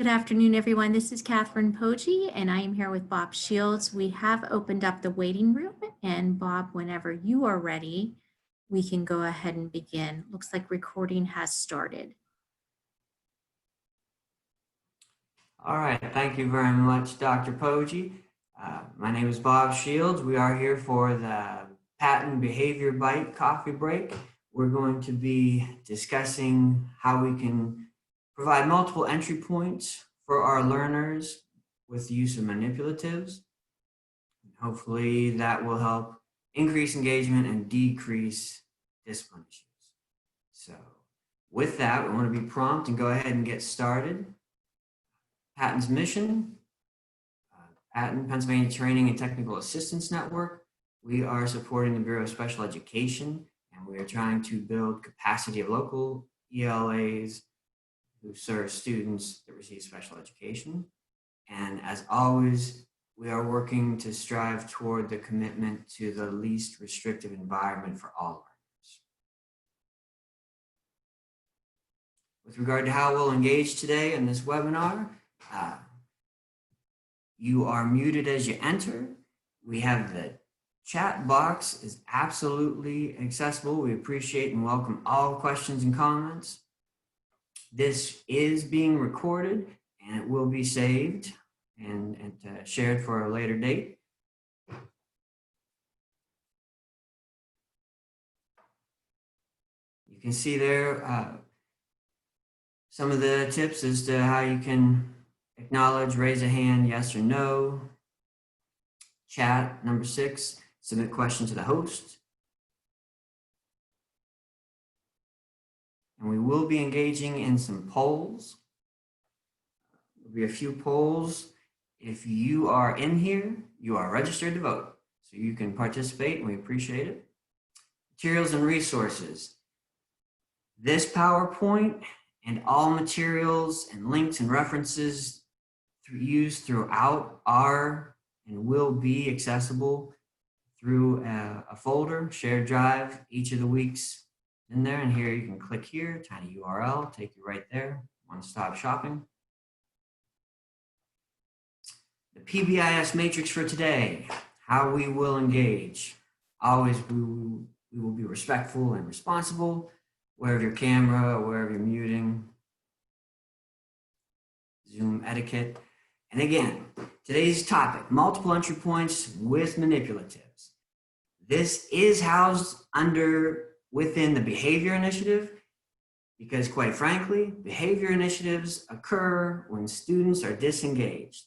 Good afternoon, everyone. This is Catherine Poggi, and I am here with Bob Shields. We have opened up the waiting room, and Bob, whenever you are ready, we can go ahead and begin. Looks like recording has started. All right, thank you very much, Dr. Poggi. My name is Bob Shields. We are here for the Patent Behavior Bite coffee break. We're going to be discussing how we can provide multiple entry points for our learners with the use of manipulatives. Hopefully that will help increase engagement and decrease discipline issues. So with that, we want to be prompt and go ahead and get started. Patent's mission, Patent Pennsylvania Training and Technical Assistance Network. We are supporting the Bureau of Special Education, and we are trying to build capacity of local ELAs who serve students that receive special education. And as always, we are working to strive toward the commitment to the least restrictive environment for all learners. With regard to how we'll engage today in this webinar, you are muted as you enter. We have the chat box is absolutely accessible. We appreciate and welcome all questions and comments. This is being recorded and it will be saved and shared for a later date. You can see there some of the tips as to how you can acknowledge, raise a hand, yes or no. Chat, number 6, submit question to the host. And we will be engaging in some polls. There'll be a few polls. If you are in here, you are registered to vote. So you can participate and we appreciate it. Materials and resources. This PowerPoint and all materials and links and references used throughout are and will be accessible through a folder, shared drive, each of the weeks in there. And here you can click here, tiny URL, take you right there, one-stop shopping. The PBIS matrix for today, how we will engage. Always we will be respectful and responsible, aware of your camera, aware of your muting, Zoom etiquette. And again, today's topic, multiple entry points with manipulatives. This is housed within the behavior initiative because quite frankly, behavior initiatives occur when students are disengaged.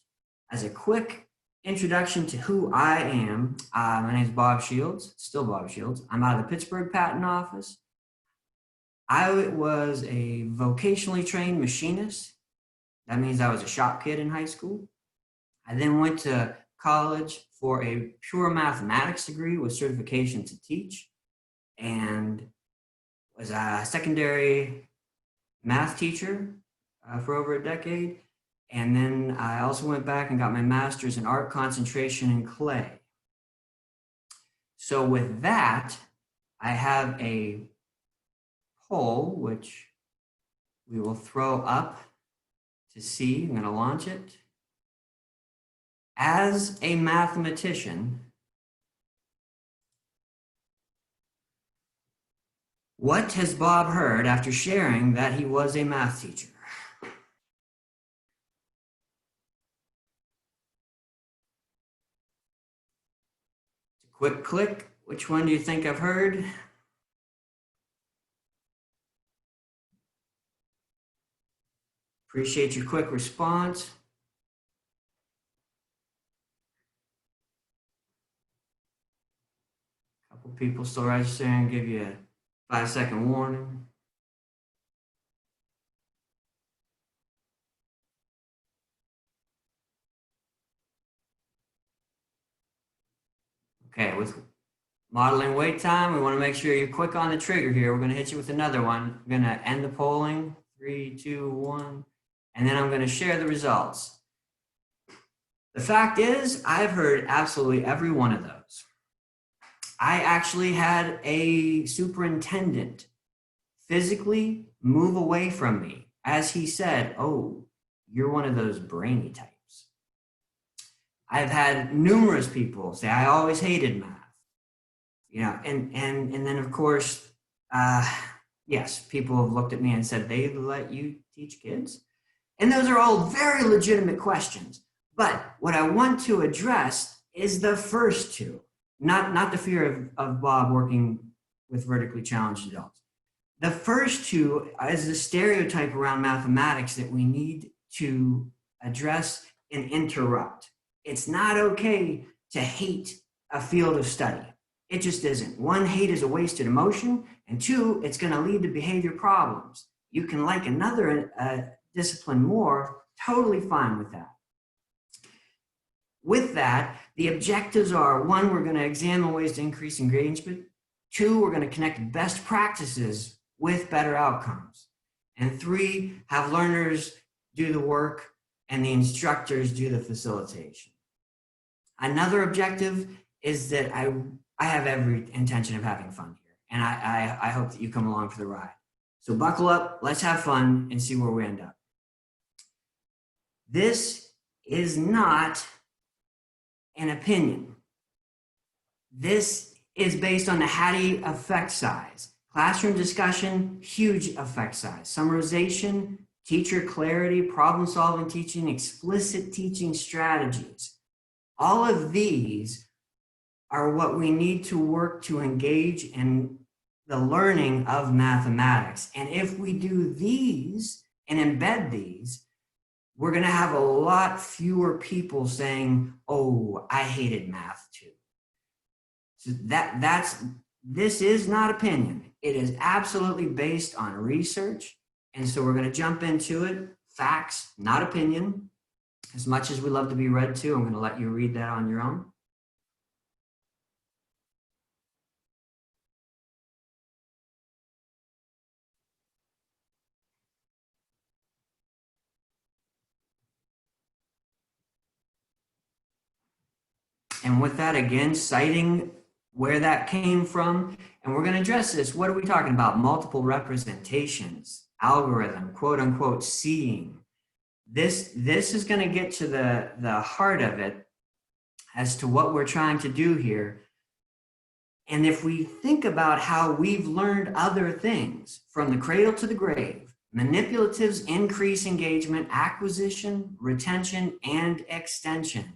As a quick introduction to who I am, my name is Bob Shields, still Bob Shields. I'm out of the Pittsburgh Patent Office. I was a vocationally trained machinist. That means I was a shop kid in high school. I then went to college for a pure mathematics degree with certification to teach and was a secondary math teacher for over a decade. And then I also went back and got my master's in art concentration in clay. So with that, I have a poll, which we will throw up to see. I'm going to launch it. As a mathematician, what has Bob heard after sharing that he was a math teacher? Quick click. Which one do you think I've heard? Appreciate your quick response. A couple people still registering, give you a 5-second warning. Okay, with modeling wait time, we want to make sure you're quick on the trigger here. We're going to hit you with another one. We're going to end the polling. 3, 2, 1. And then I'm going to share the results. The fact is, I've heard absolutely every one of those. I actually had a superintendent physically move away from me as he said, "Oh, you're one of those brainy types. I've had numerous people say, I always hated math. You know, and then of course, yes, people have looked at me and said, they let you teach kids? And those are all very legitimate questions. But what I want to address is the first two, not the fear of Bob working with vertically challenged adults. The first two is the stereotype around mathematics that we need to address and interrupt. It's not okay to hate a field of study. It just isn't. One, hate is a wasted emotion, and two, it's going to lead to behavior problems. You can like another discipline more, totally fine with that. With that, the objectives are, one, we're going to examine ways to increase engagement. Two, we're going to connect best practices with better outcomes. And three, have learners do the work and the instructors do the facilitation. Another objective is that I have every intention of having fun here, and I hope that you come along for the ride. So buckle up, let's have fun and see where we end up. This is not an opinion. This is based on the Hattie effect size. Classroom discussion, huge effect size. Summarization, teacher clarity, problem-solving teaching, explicit teaching strategies. All of these are what we need to work to engage in the learning of mathematics. And if we do these and embed these, we're going to have a lot fewer people saying, oh, I hated math too. So this is not opinion. It is absolutely based on research. And so we're going to jump into it. Facts, not opinion. As much as we love to be read to, I'm going to let you read that on your own. And with that, again, citing where that came from, and we're going to address this. What are we talking about? Multiple representations, algorithm, quote unquote, seeing. This is going to get to the heart of it as to what we're trying to do here. And if we think about how we've learned other things from the cradle to the grave, manipulatives increase engagement, acquisition, retention, and extension.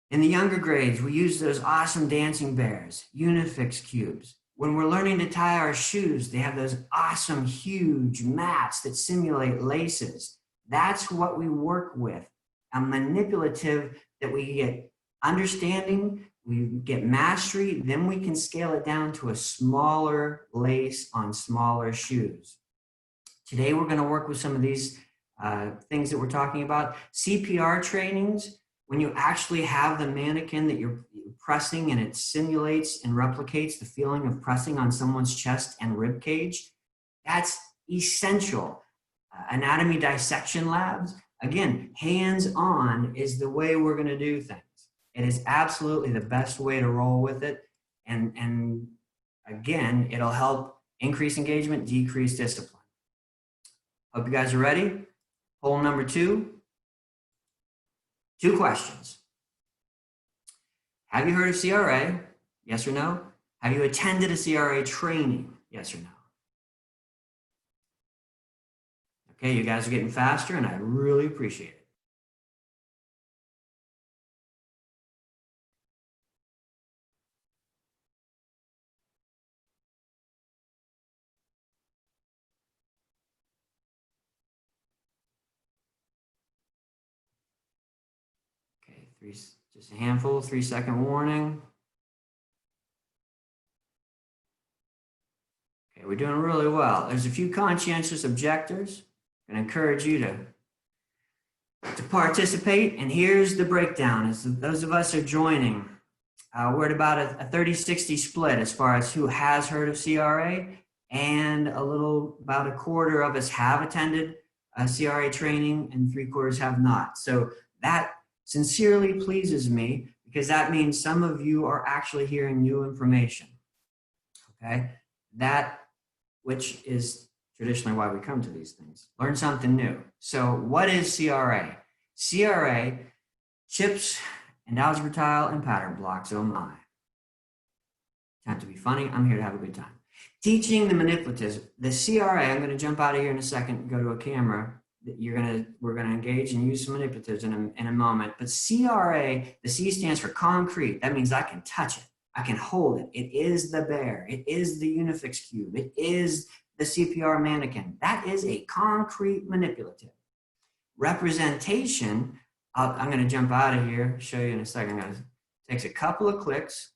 In the younger grades, we use those awesome dancing bears, Unifix cubes. When we're learning to tie our shoes, they have those awesome, huge mats that simulate laces. That's what we work with, a manipulative that we get understanding, we get mastery, then we can scale it down to a smaller lace on smaller shoes. Today, we're going to work with some of these things that we're talking about. CPR trainings. When you actually have the mannequin that you're pressing and it simulates and replicates the feeling of pressing on someone's chest and rib cage, that's essential. Anatomy dissection labs, again, hands-on is the way we're going to do things. It is absolutely the best way to roll with it. And again, it'll help increase engagement, decrease discipline. Hope you guys are ready. Poll number 2. 2 questions. Have you heard of CRA? Yes or no? Have you attended a CRA training? Yes or no? Okay, you guys are getting faster and I really appreciate it. Okay, just a handful, 3-second warning. Okay, we're doing really well. There's a few conscientious objectors. I'm going to encourage you to participate. And here's the breakdown. As those of us are joining, we're at about a 30-60 split as far as who has heard of CRA, and about a quarter of us have attended a CRA training and 3/4 have not. So that sincerely pleases me because that means some of you are actually hearing new information. Okay, that which is traditionally why we come to these things. Learn something new. So what is CRA? CRA, chips and algebra tile and pattern blocks, oh my. Time to be funny, I'm here to have a good time. Teaching the manipulatives. The CRA, I'm going to jump out of here in a second and go to a camera. We're going to engage and use some manipulatives in a moment. But CRA, the C stands for concrete. That means I can touch it. I can hold it. It is the bear. It is the Unifix cube. It is the CPR mannequin. That is a concrete manipulative. Representation, I'm going to jump out of here, show you in a second. It takes a couple of clicks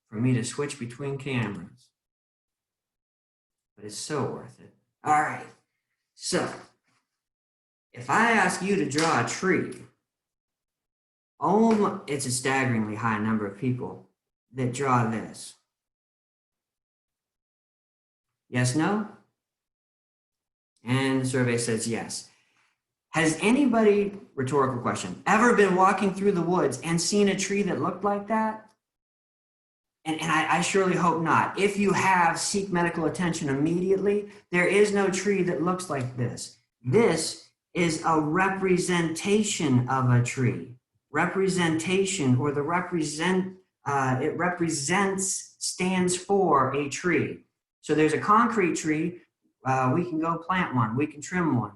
for me to switch between cameras. But it's so worth it. All right. So if I ask you to draw a tree, it's a staggeringly high number of people that draw this. Yes, no? And the survey says yes. Has anybody, rhetorical question, ever been walking through the woods and seen a tree that looked like that? And I surely hope not. If you have, seek medical attention immediately. There is no tree that looks like this. This is a representation of a tree. Representation, or the it represents, stands for a tree. So there's a concrete tree. We can go plant one. We can trim one.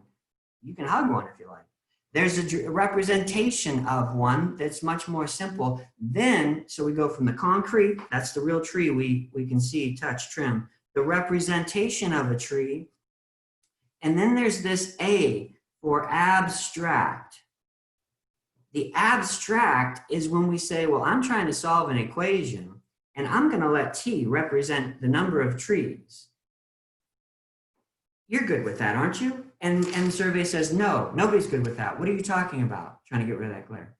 You can hug one if you like. There's a representation of one that's much more simple. Then, so we go from the concrete, that's the real tree we can see, touch, trim. The representation of a tree. And then there's this A for abstract. The abstract is when we say, well, I'm trying to solve an equation, and I'm going to let T represent the number of trees. You're good with that, aren't you? And the survey says, no, nobody's good with that. What are you talking about? Trying to get rid of that glare.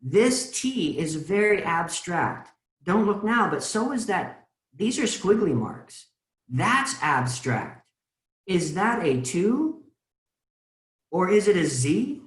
This T is very abstract. Don't look now, but so is that. These are squiggly marks. That's abstract. Is that a 2? Or is it a Z?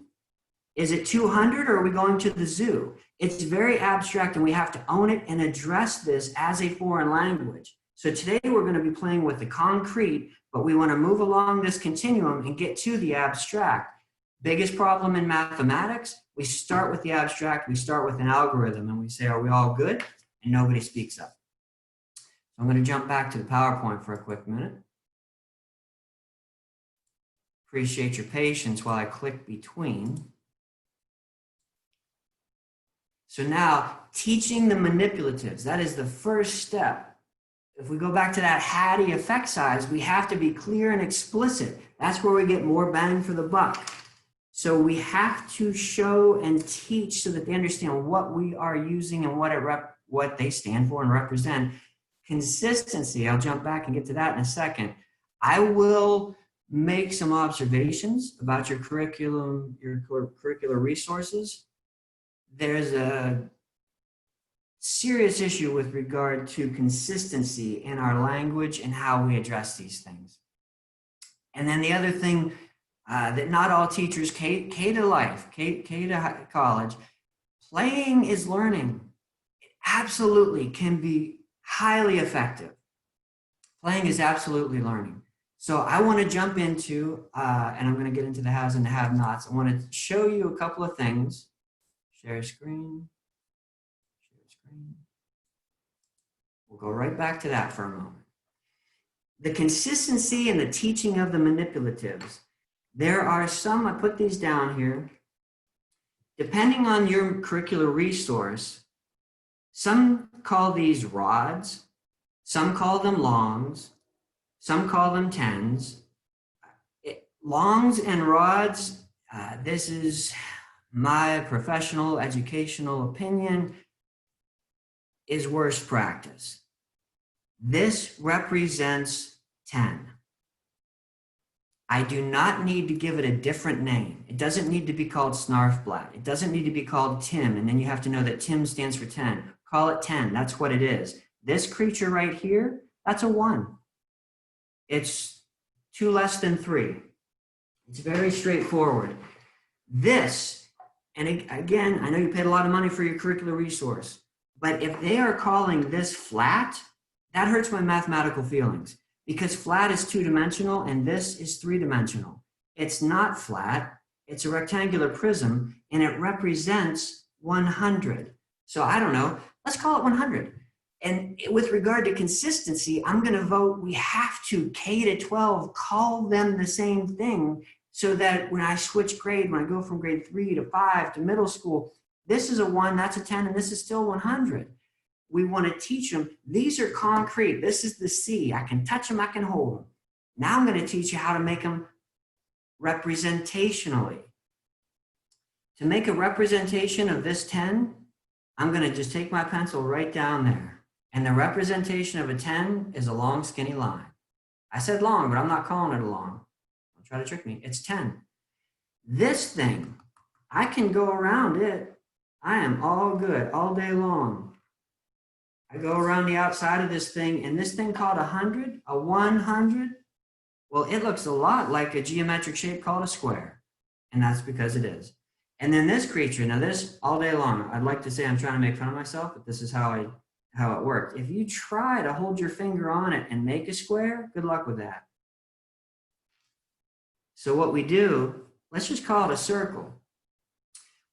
Is it 200, or are we going to the zoo? It's very abstract, and we have to own it and address this as a foreign language. So today we're going to be playing with the concrete, but we want to move along this continuum and get to the abstract. Biggest problem in mathematics, we start with the abstract, we start with an algorithm, and we say, are we all good? And nobody speaks up. So I'm going to jump back to the PowerPoint for a quick minute. Appreciate your patience while I click between. So now, teaching the manipulatives, that is the first step. If we go back to that Hattie effect size, we have to be clear and explicit. That's where we get more bang for the buck. So we have to show and teach so that they understand what we are using and what they stand for and represent. Consistency, I'll jump back and get to that in a second. I will make some observations about your curriculum, your curricular resources. There's a serious issue with regard to consistency in our language and how we address these things. And then the other thing that not all teachers, K to life, K to college, playing is learning. It absolutely can be highly effective. Playing is absolutely learning. So I want to jump into, and I'm going to get into the haves and the have-nots. I want to show you a couple of things. Share screen. We'll go right back to that for a moment. The consistency and the teaching of the manipulatives. There are some, I put these down here. Depending on your curricular resource, some call these rods, some call them longs, some call them tens. Longs and rods, this is my professional educational opinion, is worst practice. This represents 10. I do not need to give it a different name. It doesn't need to be called Snarfblatt. It doesn't need to be called Tim, and then you have to know that Tim stands for 10. Call it 10, that's what it is. This creature right here, that's a 1. It's 2 less than 3. It's very straightforward. This, and again, I know you paid a lot of money for your curricular resource, but if they are calling this flat, that hurts my mathematical feelings, because flat is two-dimensional and this is three-dimensional. It's not flat, it's a rectangular prism, and it represents 100. So I don't know, let's call it 100. And with regard to consistency, I'm going to vote we have to, K to 12, call them the same thing so that when I switch grade, when I go from grade 3 to 5 to middle school, this is a 1, that's a 10, and this is still 100. We want to teach them, these are concrete. This is the C. I can touch them, I can hold them. Now I'm going to teach you how to make them representationally. To make a representation of this 10, I'm going to just take my pencil right down there. And the representation of a 10 is a long, skinny line. I said long, but I'm not calling it a long. Don't try to trick me. It's 10. This thing, I can go around it. I am all good all day long. I go around the outside of this thing, and this thing called 100, a 100, well, it looks a lot like a geometric shape called a square, and that's because it is. And then this creature, now this all day long, I'd like to say I'm trying to make fun of myself, but this is how it worked. If you try to hold your finger on it and make a square, good luck with that. So what we do, let's just call it a circle.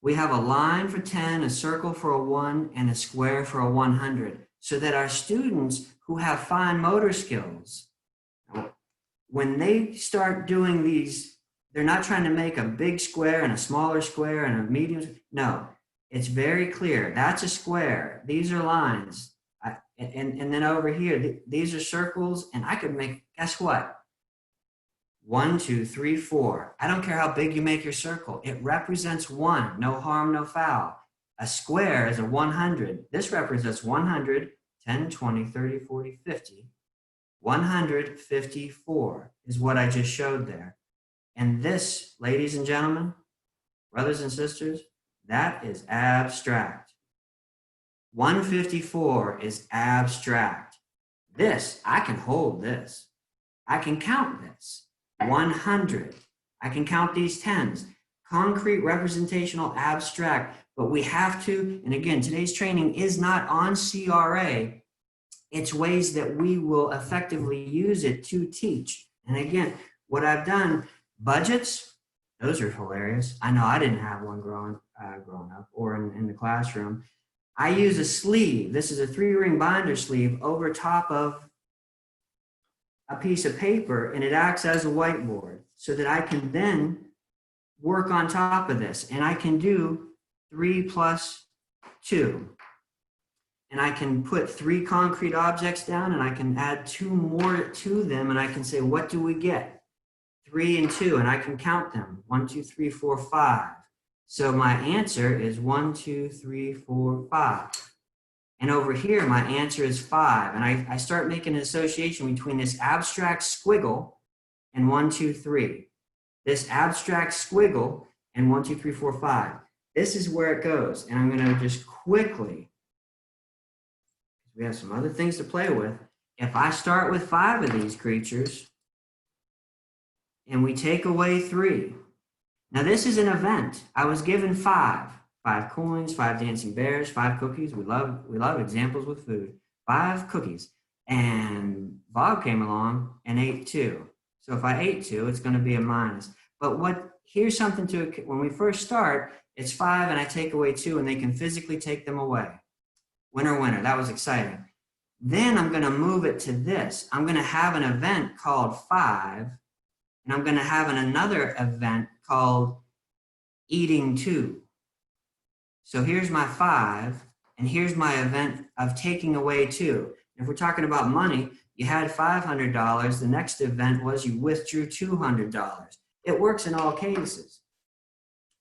We have a line for 10, a circle for a 1, and a square for a 100, so that our students who have fine motor skills, when they start doing these, they're not trying to make a big square and a smaller square and a medium. No, it's very clear. That's a square. These are lines. And then over here, these are circles. And I could make, guess what? 1, 2, 3, 4. I don't care how big you make your circle. It represents 1. No harm, no foul. A square is a 100. This represents 100, 10, 20, 30, 40, 50. 154 is what I just showed there. And this, ladies and gentlemen, brothers and sisters, that is abstract. 154 is abstract. This, I can hold this. I can count this. 100. I can count these 10s. Concrete, representational, abstract. But we have to, and again, today's training is not on CRA. It's ways that we will effectively use it to teach. And again, what I've done, budgets, those are hilarious. I know I didn't have one growing up or in the classroom. I use a sleeve. This is a 3-ring binder sleeve over top of a piece of paper, and it acts as a whiteboard so that I can then work on top of this. And I can do 3 plus 2. And I can put 3 concrete objects down, and I can add 2 more to them, and I can say, what do we get? 3 and 2, and I can count them. 1, 2, 3, 4, 5. So my answer is 1, 2, 3, 4, 5. And over here, my answer is 5. And I start making an association between this abstract squiggle and 1, 2, 3. This abstract squiggle and 1, 2, 3, 4, 5. This is where it goes. And I'm going to just quickly, we have some other things to play with. If I start with 5 of these creatures and we take away 3. Now this is an event. I was given 5. 5 coins, 5 dancing bears, 5 cookies. We love examples with food. 5 cookies. And Bob came along and ate 2. So if I ate 2, it's going to be a minus. But here's something to, when we first start, it's 5 and I take away 2 and they can physically take them away. Winner, winner. That was exciting. Then I'm going to move it to this. I'm going to have an event called 5, and I'm going to have another event called eating 2. So here's my 5, and here's my event of taking away 2. If we're talking about money, you had $500. The next event was you withdrew $200. It works in all cases.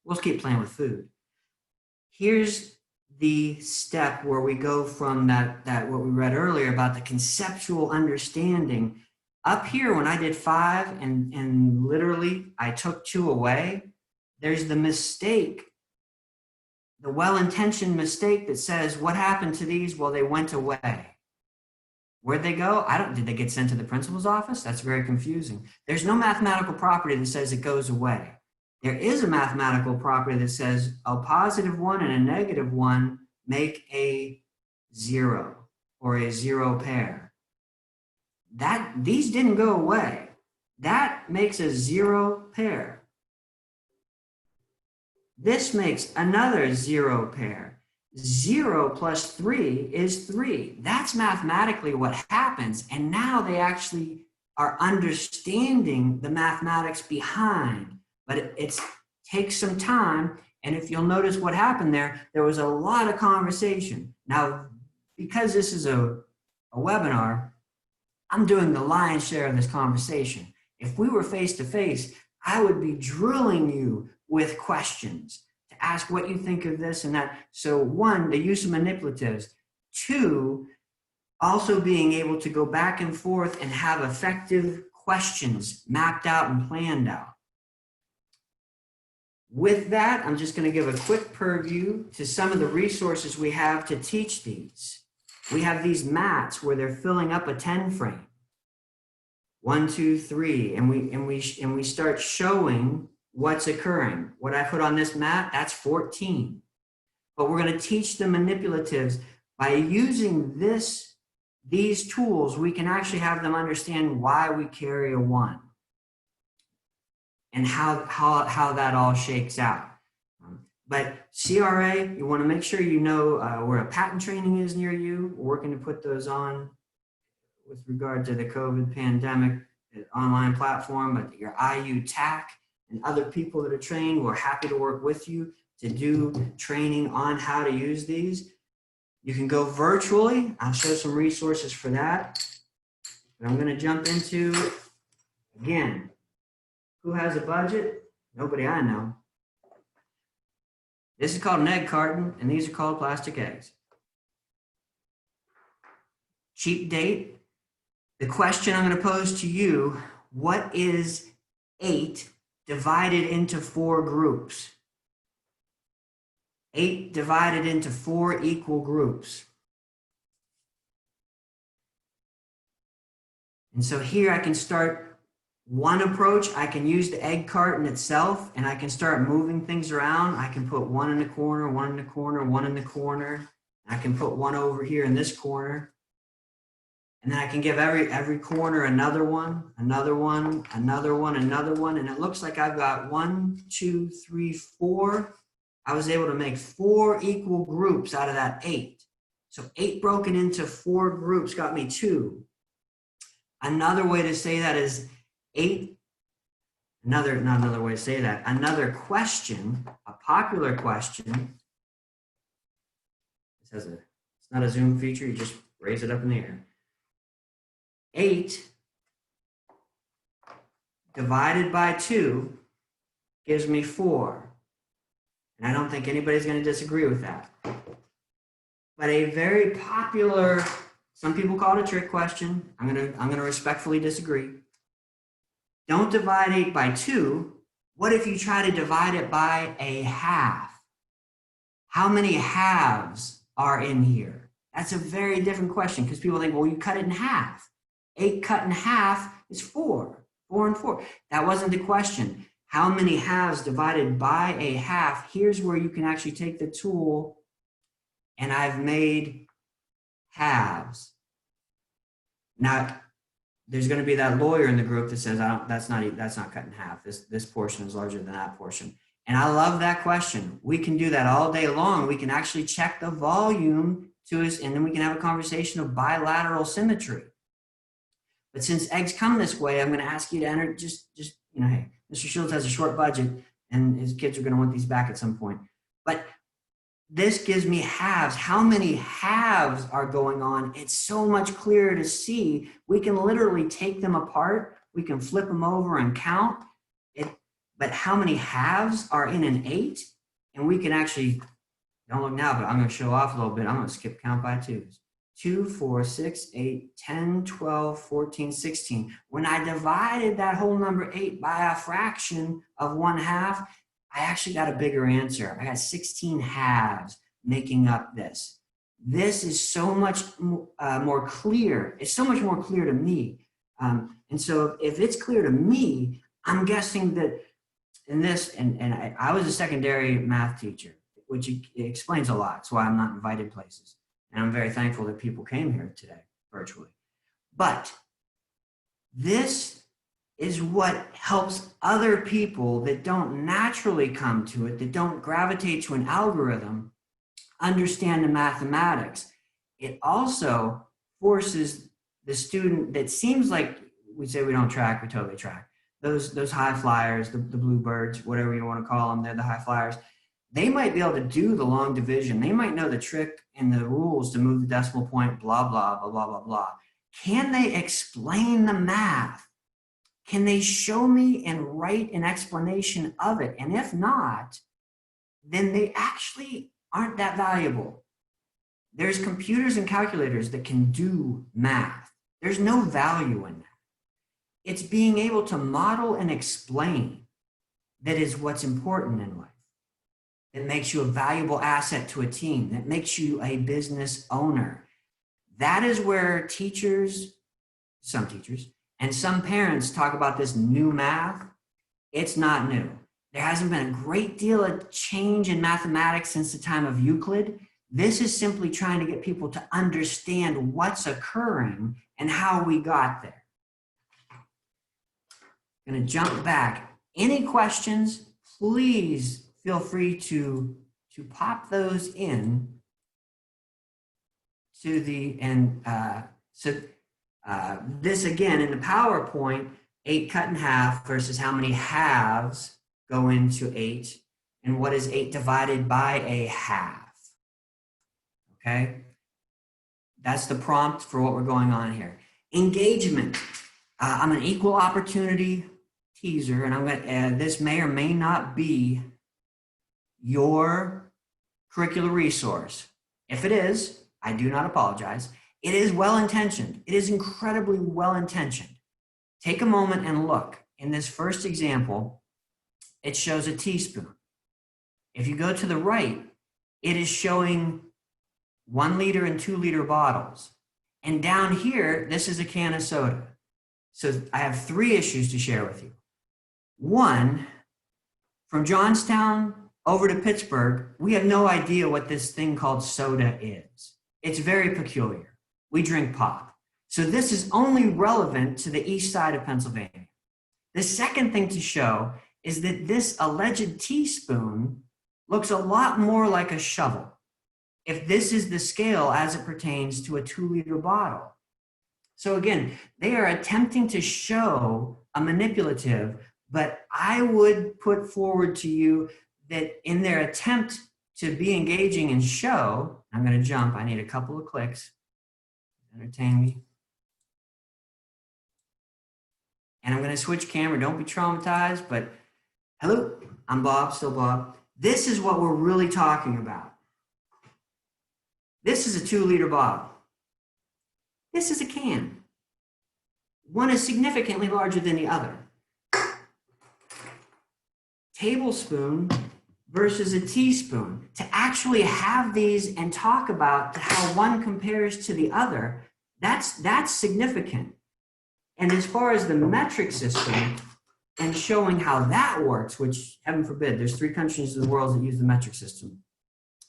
We'll keep playing with food. Here's the step where we go from that what we read earlier about the conceptual understanding. Up here, when I did 5 and literally I took 2 away, there's the mistake, the well-intentioned mistake that says, what happened to these? Well, they went away. Where'd they go? Did they get sent to the principal's office? That's very confusing. There's no mathematical property that says it goes away. There is a mathematical property that says a positive 1 and a negative 1 make a 0 or a 0 pair. these didn't go away. That makes a 0 pair. This makes another 0 pair. 0 plus 3 is 3. That's mathematically what happens. And now they actually are understanding the mathematics behind. But it takes some time. And if you'll notice what happened there was a lot of conversation. Now, because this is a webinar, I'm doing the lion's share of this conversation. If we were face to face, I would be drilling you with questions to ask what you think of this and that. So 1, the use of manipulatives. 2, also being able to go back and forth and have effective questions mapped out and planned out. With that, I'm just going to give a quick purview to some of the resources we have to teach these. We have these mats where they're filling up a 10 frame. 1, 2, 3, and we start showing what's occurring. What I put on this mat, that's 14. But we're going to teach the manipulatives by using these tools. We can actually have them understand why we carry a 1 and how that all shakes out. But CRA, you want to make sure you know where a patent training is near you. We're working to put those on with regard to the COVID pandemic online platform, but your IU TAC and other people that are trained, we're happy to work with you to do training on how to use these. You can go virtually. I'll show some resources for that. But I'm going to jump into, again, who has a budget? Nobody I know. This is called an egg carton, and these are called plastic eggs. Cheap date. The question I'm going to pose to you, what is 8 divided into 4 groups? 8 divided into 4 equal groups. And so here I can start one approach. I can use the egg carton itself, and I can start moving things around. I can put 1 in the corner, 1 in the corner, 1 in the corner. I can put 1 over here in this corner. And then I can give every corner another one, another one, another one, another one. And it looks like I've got 1, 2, 3, 4. I was able to make 4 equal groups out of that 8. So 8 broken into 4 groups got me 2. Another way to say that is 8. Not another way to say that. Another question, a popular question. It's not a zoom feature. You just raise it up in the air. 8 divided by 2 gives me 4. And I don't think anybody's going to disagree with that. But a very popular, some people call it a trick question. I'm going to respectfully disagree. Don't divide 8 by 2. What if you try to divide it by a half? How many halves are in here? That's a very different question because people think, well, you cut it in half. 8 cut in half is 4. 4 and 4. That wasn't the question. How many halves divided by a half? Here's where you can actually take the tool, and I've made halves. Now, there's going to be that lawyer in the group that says, that's not cut in half. This portion is larger than that portion. And I love that question. We can do that all day long. We can actually check the volume to us, and then we can have a conversation of bilateral symmetry. But since eggs come this way, I'm going to ask you to enter hey, Mr. Shields has a short budget and his kids are going to want these back at some point. But this gives me halves. How many halves are going on? It's so much clearer to see. We can literally take them apart. We can flip them over and count it. But how many halves are in an 8? And we can actually, don't look now, but I'm going to show off a little bit. I'm going to skip count by 2s. 2, 4, 6, 8, 10, 12, 14, 16. When I divided that whole number 8 by a fraction of 1/2, I actually got a bigger answer. I got 16 halves making up this. This is so much more clear. It's so much more clear to me. And so if it's clear to me, I'm guessing that in this, and I was a secondary math teacher, which explains a lot. That's why I'm not invited places. And I'm very thankful that people came here today virtually. But This is what helps other people that don't naturally come to it, that don't gravitate to an algorithm, understand the mathematics. It also forces the student that seems like we say we don't track, we totally track. Those high flyers, the bluebirds, whatever you want to call them, they're the high flyers. They might be able to do the long division. They might know the trick and the rules to move the decimal point, blah, blah, blah, blah, blah, blah. Can they explain the math? Can they show me and write an explanation of it? And if not, then they actually aren't that valuable. There's computers and calculators that can do math. There's no value in that. It's being able to model and explain that is what's important in life. It makes you a valuable asset to a team. That makes you a business owner. That is where teachers, some teachers, and some parents talk about this new math. It's not new. There hasn't been a great deal of change in mathematics since the time of Euclid. This is simply trying to get people to understand what's occurring and how we got there. I'm going to jump back. Any questions, please feel free to pop those in to the, and this again in the PowerPoint, 8 cut in half versus how many halves go into 8, and what is 8 divided by a half. Okay, that's the prompt for what we're going on here. Engagement. I'm an equal opportunity teaser, and I'm going to, this may or may not be your curricular resource. If it is, I do not apologize. It is well-intentioned. It is incredibly well-intentioned. Take a moment and look. In this first example, it shows a teaspoon. If you go to the right, it is showing 1 liter and 2 liter bottles. And down here, this is a can of soda. So I have 3 issues to share with you. 1, from Johnstown over to Pittsburgh, we have no idea what this thing called soda is. It's very peculiar. We drink pop. So this is only relevant to the east side of Pennsylvania. The second thing to show is that this alleged teaspoon looks a lot more like a shovel, if this is the scale as it pertains to a 2 liter bottle. So again, they are attempting to show a manipulative, but I would put forward to you that in their attempt to be engaging and show, I'm going to jump, I need a couple of clicks, entertain me. And I'm going to switch camera, don't be traumatized, but hello, I'm Bob, still Bob. This is what we're really talking about. This is a 2 liter bottle. This is a can. One is significantly larger than the other. Tablespoon versus a teaspoon. To actually have these and talk about how one compares to the other, that's significant. And as far as the metric system and showing how that works, which heaven forbid, there's 3 countries in the world that use the metric system.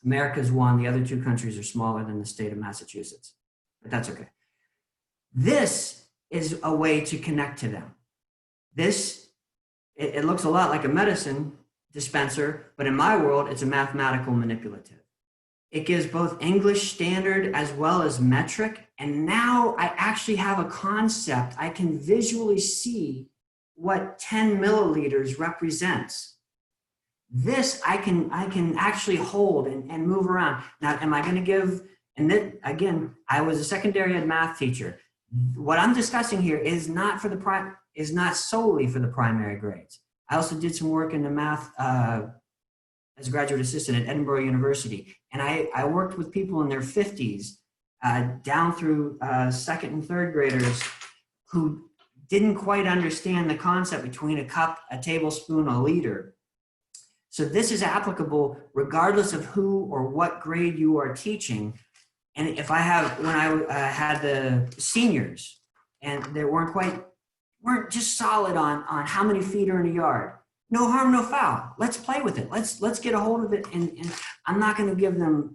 America's 1, the other 2 countries are smaller than the state of Massachusetts, but that's okay. This is a way to connect to them. This, it looks a lot like a medicine dispenser, but in my world, it's a mathematical manipulative. It gives both English standard as well as metric. And now I actually have a concept. I can visually see what 10 milliliters represents. This I can actually hold and move around. Now, am I going to give, and then again, I was a secondary ed math teacher. What I'm discussing here is not solely for the primary grades. I also did some work in the math as a graduate assistant at Edinburgh University. And I worked with people in their 50s down through 2nd and 3rd graders who didn't quite understand the concept between a cup, a tablespoon, a liter. So this is applicable regardless of who or what grade you are teaching. And if I have, when I had the seniors and they weren't just solid on how many feet are in a yard, no harm, no foul. Let's play with it. Let's get a hold of it. And I'm not going to give them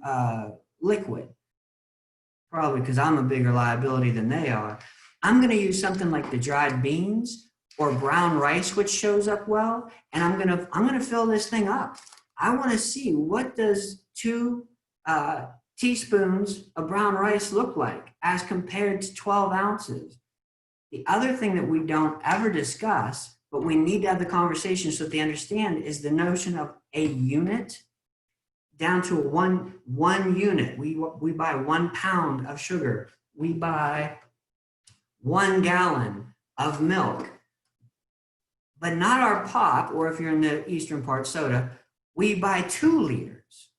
liquid, probably because I'm a bigger liability than they are. I'm going to use something like the dried beans or brown rice, which shows up well, and I'm going to fill this thing up. I want to see, what does 2 teaspoons of brown rice look like as compared to 12 ounces? The other thing that we don't ever discuss, but we need to have the conversation so that they understand, is the notion of a unit down to one unit. We buy 1 pound of sugar. We buy 1 gallon of milk, but not our pop, or if you're in the eastern part, soda. We buy 2 liters,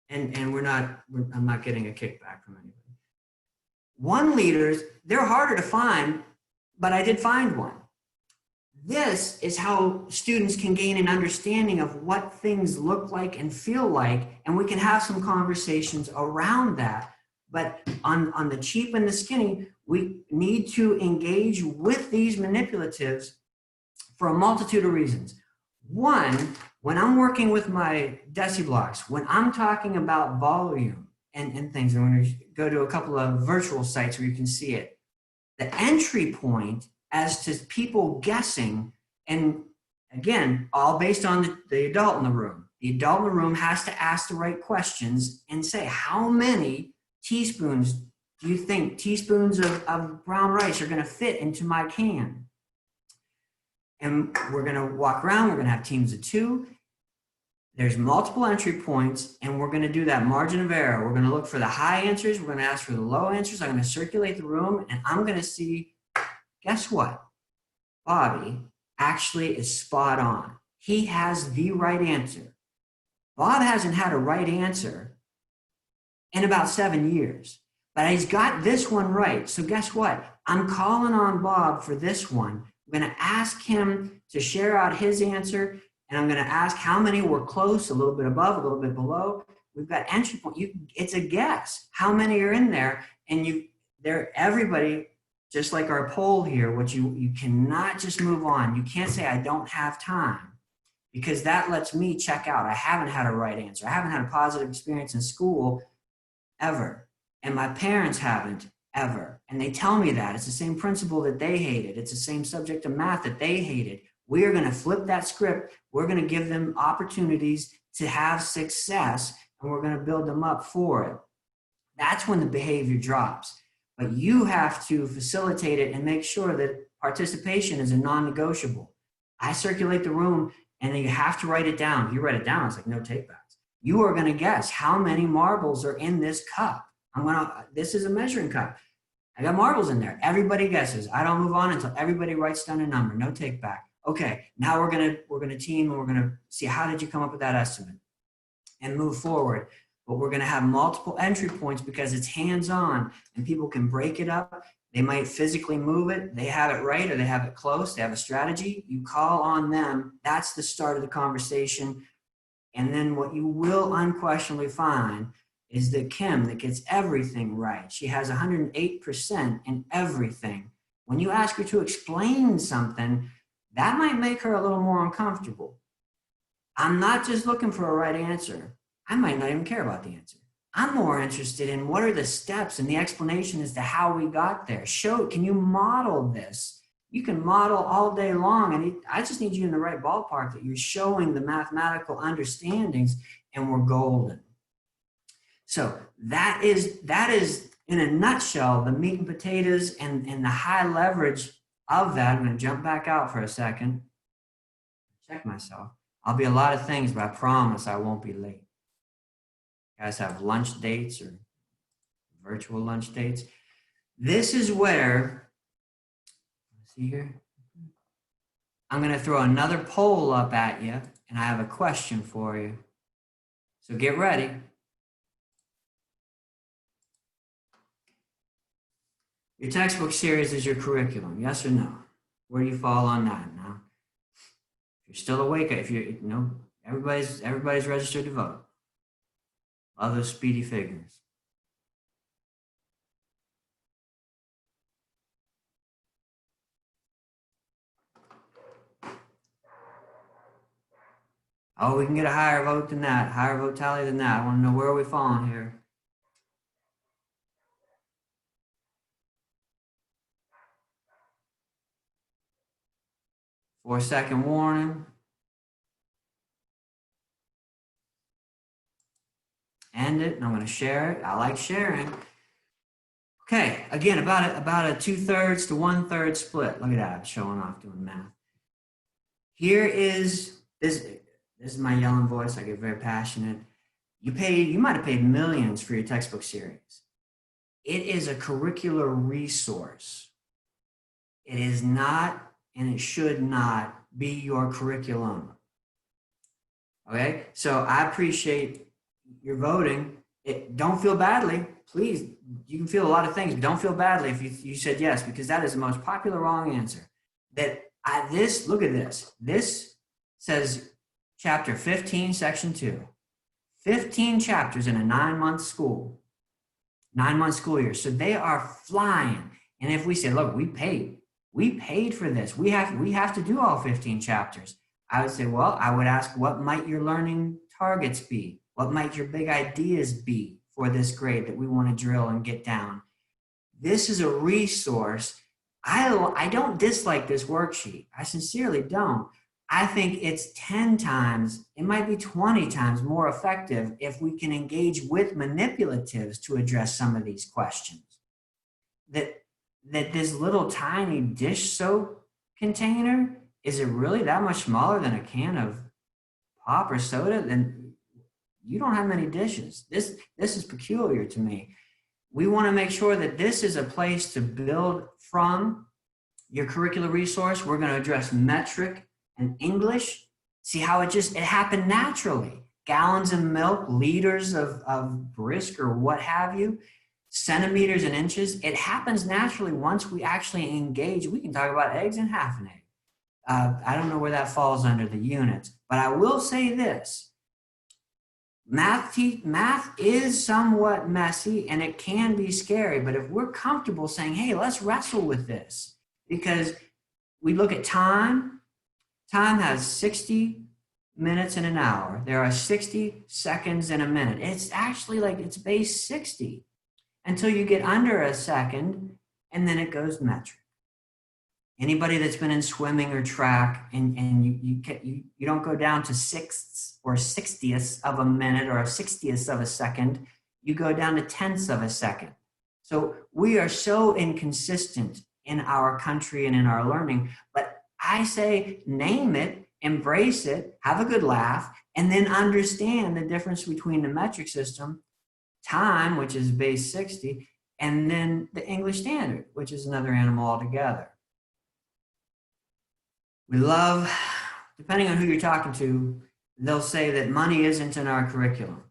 and I'm not getting a kickback from anybody. 1 liters, they're harder to find, but I did find one. This is how students can gain an understanding of what things look like and feel like, and we can have some conversations around that. But on the cheap and the skinny, we need to engage with these manipulatives for a multitude of reasons. One, when I'm working with my deciblocks, when I'm talking about volume and things, and when we go to a couple of virtual sites where you can see it, the entry point as to people guessing, and again, all based on the adult in the room. The adult in the room has to ask the right questions and say, how many teaspoons do you think, teaspoons of brown rice are going to fit into my can? And we're going to walk around, we're going to have teams of 2. There's multiple entry points, and we're going to do that margin of error. We're going to look for the high answers. We're going to ask for the low answers. I'm going to circulate the room, and I'm going to see, guess what? Bobby actually is spot on. He has the right answer. Bob hasn't had a right answer in about 7 years, but he's got this one right. So guess what? I'm calling on Bob for this one. I'm going to ask him to share out his answer, and I'm going to ask how many were close, a little bit above, a little bit below. We've got entry point. It's a guess. How many are in there? And everybody, just like our poll here, which you cannot just move on. You can't say, I don't have time, because that lets me check out. I haven't had a right answer. I haven't had a positive experience in school ever. And my parents haven't ever. And they tell me that. It's the same principle that they hated. It's the same subject of math that they hated. We are going to flip that script. We're going to give them opportunities to have success, and we're going to build them up for it. That's when the behavior drops. But you have to facilitate it and make sure that participation is a non-negotiable. I circulate the room, and then you have to write it down. If you write it down, it's like no take-backs. You are going to guess how many marbles are in this cup. This is a measuring cup. I got marbles in there. Everybody guesses. I don't move on until everybody writes down a number. No take back. Okay, now we're gonna team, and we're gonna see, how did you come up with that estimate, and move forward. But we're gonna have multiple entry points because it's hands-on, and people can break it up. They might physically move it. They have it right, or they have it close. They have a strategy. You call on them. That's the start of the conversation. And then what you will unquestionably find is that Kim, that gets everything right. She has 108% in everything. When you ask her to explain something, that might make her a little more uncomfortable. I'm not just looking for a right answer. I might not even care about the answer. I'm more interested in what are the steps and the explanation as to how we got there. Can you model this? You can model all day long, and I just need you in the right ballpark, that you're showing the mathematical understandings, and we're golden. So that is in a nutshell, the meat and potatoes and the high leverage of that. I'm going to jump back out for a second. Check myself. I'll be a lot of things, but I promise I won't be late. You guys have lunch dates or virtual lunch dates. This is where, see here, I'm going to throw another poll up at you, and I have a question for you. So get ready. Your textbook series is your curriculum, yes or no? Where do you fall on that now? If you're still awake, if you know, everybody's registered to vote. Love those speedy figures. Oh, we can get a higher vote than that, higher vote tally than that. I want to know, where are we falling here? 4-second warning. End it, and I'm going to share it. I like sharing. Okay, again, about a 2/3 to 1/3 split. Look at that, I'm showing off doing math. Here is this. This is my yelling voice. I get very passionate. You might have paid millions for your textbook series. It is a curricular resource. It is not, and it should not be your curriculum. Okay, so I appreciate your voting. Don't feel badly, please. You can feel a lot of things, but don't feel badly if you said yes, because that is the most popular wrong answer. Look at this. This says chapter 15, section 2. 15 chapters in a 9-month school year. So they are flying. And if we say, look, we paid for this. We have to do all 15 chapters. I would say, well, I would ask, what might your learning targets be? What might your big ideas be for this grade that we want to drill and get down? This is a resource. I don't dislike this worksheet. I sincerely don't. I think it's 10 times, it might be 20 times more effective if we can engage with manipulatives to address some of these questions. That this little tiny dish soap container, is it really that much smaller than a can of pop or soda? Then you don't have many dishes. This is peculiar to me. We want to make sure that this is a place to build from your curricular resource. We're going to address metric and English. See how it happened naturally. Gallons of milk, liters of brisk or what have you, centimeters and inches. It happens naturally once we actually engage. We can talk about eggs and half an egg. I don't know where that falls under the units, but I will say this. Math is somewhat messy and it can be scary, but if we're comfortable saying, hey, let's wrestle with this, because we look at time has 60 minutes in an hour. There are 60 seconds in a minute. It's actually it's base 60 until you get under a second, and then it goes metric. Anybody that's been in swimming or track and you don't go down to sixths or 60ths of a minute or a 60th of a second, you go down to tenths of a second. So we are so inconsistent in our country and in our learning, but I say name it, embrace it, have a good laugh, and then understand the difference between the metric system, time, which is base 60, and then the English standard, which is another animal altogether. We love, depending on who you're talking to, they'll say that money isn't in our curriculum.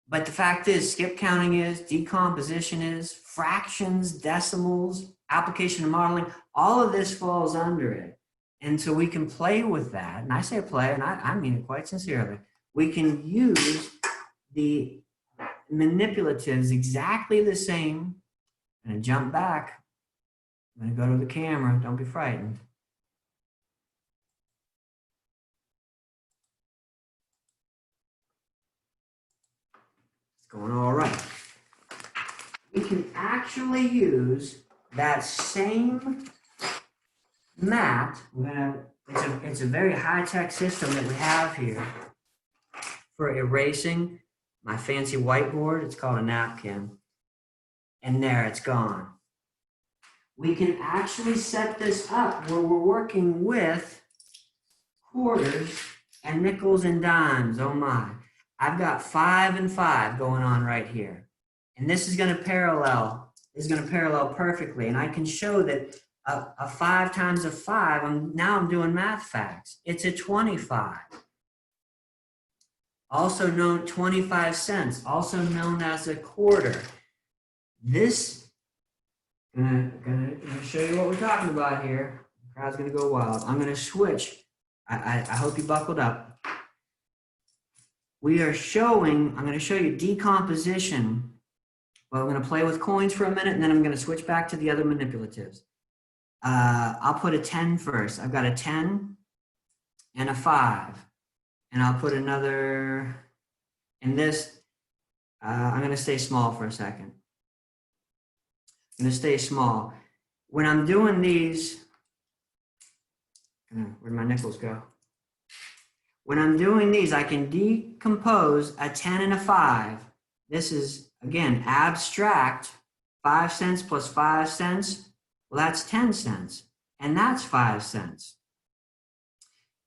But the fact is, skip counting is, decomposition is, fractions, decimals, application and modeling, all of this falls under it. And so we can play with that. And I say play, and I mean it quite sincerely. We can use the manipulatives exactly the same. I'm going to jump back. I'm going to go to the camera. Don't be frightened. Going all right. We can actually use that same mat. It's a very high-tech system that we have here for erasing my fancy whiteboard. It's called a napkin. And there, it's gone. We can actually set this up where we're working with quarters and nickels and dimes. Oh my. I've got 5 and 5 going on right here. And this is going to parallel perfectly. And I can show that a 5 times a 5, now I'm doing math facts. It's a 25. Also known 25 cents, also known as a quarter. This, gonna show you what we're talking about here. The crowd's gonna go wild. I'm gonna switch. I hope you buckled up. I'm going to show you decomposition. Well, I'm going to play with coins for a minute, and then I'm going to switch back to the other manipulatives. I'll put a 10 first. I've got a 10 and a 5. And I'll put another, and this, I'm going to stay small for a second. I'm going to stay small. When I'm doing these, Where'd my nickels go? When I'm doing these, I can decompose a 10 and a 5. This is, again, abstract. 5 cents plus 5 cents, well, that's 10 cents. And that's 5 cents.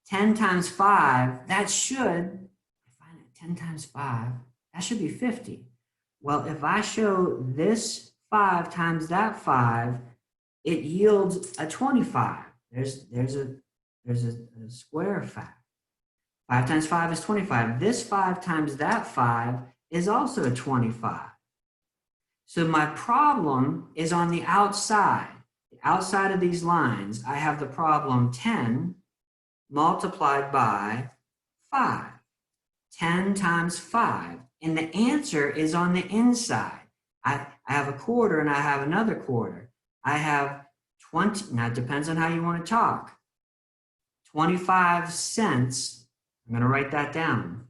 10 times 5, that should, 10 times 5, that should be 50. Well, if I show this 5 times that 5, it yields a 25. There's a square fact. 5 times 5 is 25. This 5 times that 5 is also a 25. So my problem is on the outside. Outside of these lines, I have the problem 10 multiplied by 5. 10 times 5. And the answer is on the inside. I have a quarter and I have another quarter. I have 20, now it depends on how you want to talk. 25 cents, I'm going to write that down.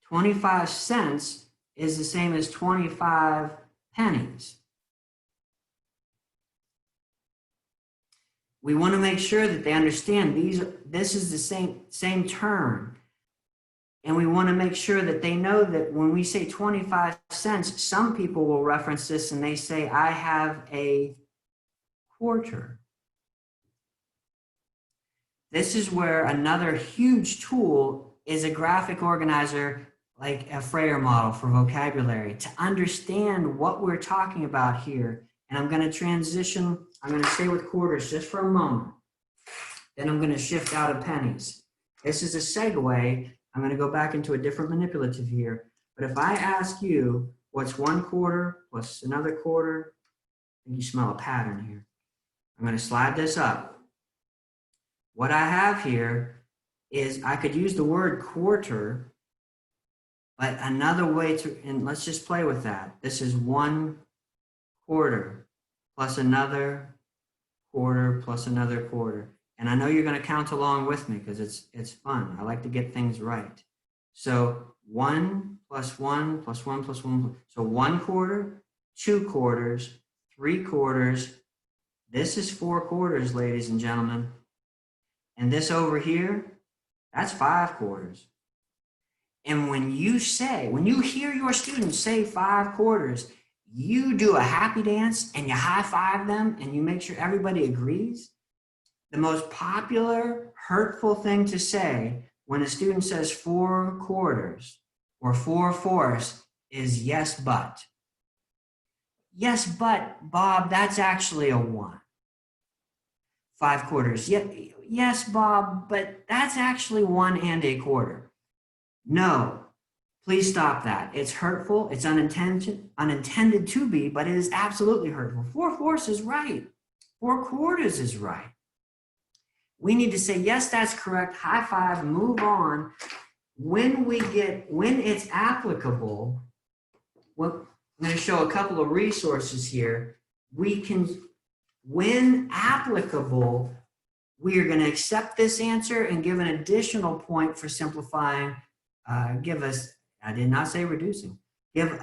25 cents is the same as 25 pennies. We want to make sure that they understand this is the same term. And we want to make sure that they know that when we say 25 cents, some people will reference this and they say, I have a quarter. This is where another huge tool is a graphic organizer like a Freyer model for vocabulary to understand what we're talking about here. And I'm going to transition, I'm going to stay with quarters just for a moment. Then I'm going to shift out of pennies. This is a segue. I'm going to go back into a different manipulative here. But if I ask you, what's 1 quarter plus another quarter? I think you smell a pattern here. I'm going to slide this up. What I have here is I could use the word quarter, but another way to, and let's just play with that. This is 1 quarter plus another quarter plus another quarter. And I know you're going to count along with me because it's fun. I like to get things right. So 1 plus 1 plus 1 plus 1. So 1 quarter, 2 quarters, 3 quarters. This is 4 quarters, ladies and gentlemen. And this over here, that's 5 quarters. And when you hear your students say 5 quarters, you do a happy dance and you high five them and you make sure everybody agrees. The most popular hurtful thing to say when a student says 4 quarters or 4/4 is yes, but. Yes, but, Bob, that's actually a 1. 5 quarters. Yes, Bob, but that's actually 1 and a quarter. No, please stop that. It's hurtful. It's unintended to be, but it is absolutely hurtful. 4/4 is right. 4 quarters is right. We need to say, yes, that's correct. High five, move on. When it's applicable, well, I'm going to show a couple of resources here. When applicable, we are going to accept this answer and give an additional point for simplifying. I did not say reducing. Give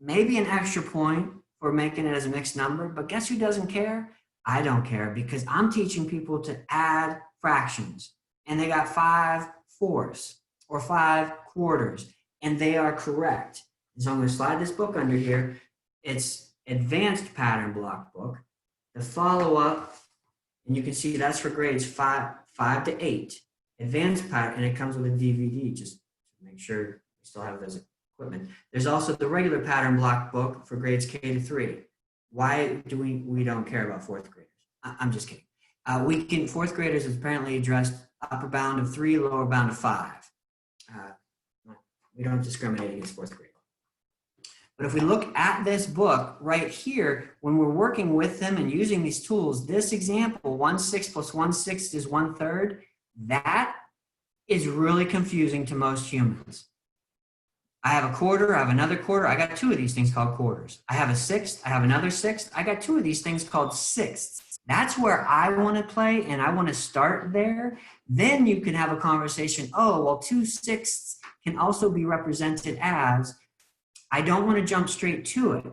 maybe an extra point for making it as a mixed number, but guess who doesn't care? I don't care because I'm teaching people to add fractions and they got 5/4 or 5 quarters and they are correct. So I'm going to slide this book under here. It's Advanced Pattern Block book. The follow-up, and you can see that's for grades 5 to 8. Advanced pattern, and it comes with a DVD just to make sure we still have those equipment. There's also the regular pattern block book for grades K to 3. Why do we don't care about 4th graders? I'm just kidding. 4th graders is apparently addressed upper bound of 3, lower bound of 5. We don't discriminate against 4th graders. But if we look at this book right here, when we're working with them and using these tools, this example, 1/6 plus 1/6 is 1/3, that is really confusing to most humans. I have a quarter, I have another quarter, I got 2 of these things called quarters. I have a 1/6, I have another 1/6, I got 2 of these things called 1/6. That's where I want to play and I want to start there. Then you can have a conversation, oh, well, 2/6 can also be represented as, I don't want to jump straight to it.